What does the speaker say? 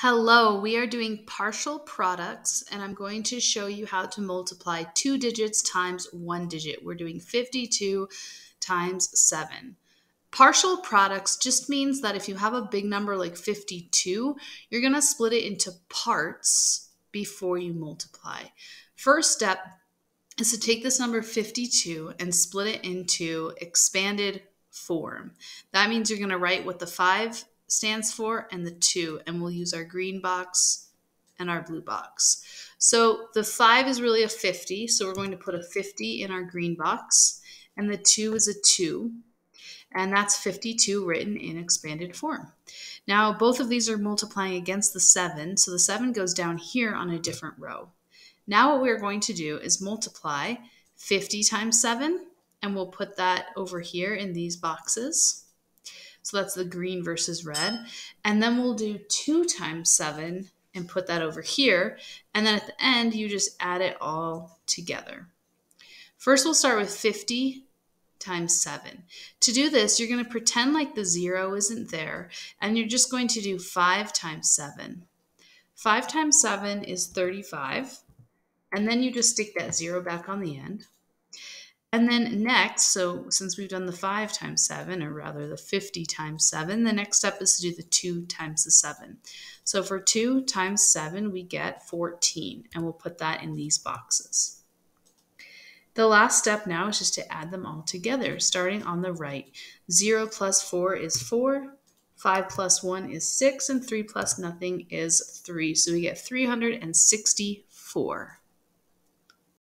Hello, we are doing partial products and I'm going to show you how to multiply two digits times one digit. We're doing 52 times 7. Partial products just means that if you have a big number like 52, you're going to split it into parts before you multiply. First step is to take this number 52 and split it into expanded form. That means you're going to write what the 5 stands for and the 2, and we'll use our green box and our blue box. So the 5 is really a 50, so we're going to put a 50 in our green box, and the 2 is a 2, and that's 52 written in expanded form. Now both of these are multiplying against the 7, so the 7 goes down here on a different row. Now what we're going to do is multiply 50 times 7, and we'll put that over here in these boxes. So that's the green versus red. And then we'll do 2 times 7 and put that over here. And then at the end, you just add it all together. First, we'll start with 50 times 7. To do this, you're going to pretend like the 0 isn't there, and you're just going to do 5 times 7. 5 times 7 is 35. And then you just stick that 0 back on the end. And then next, so since we've done the 5 times 7, or rather the 50 times 7, the next step is to do the 2 times the 7. So for 2 times 7, we get 14, and we'll put that in these boxes. The last step now is just to add them all together, starting on the right. 0 plus 4 is 4, 5 plus 1 is 6, and 3 plus nothing is 3. So we get 364.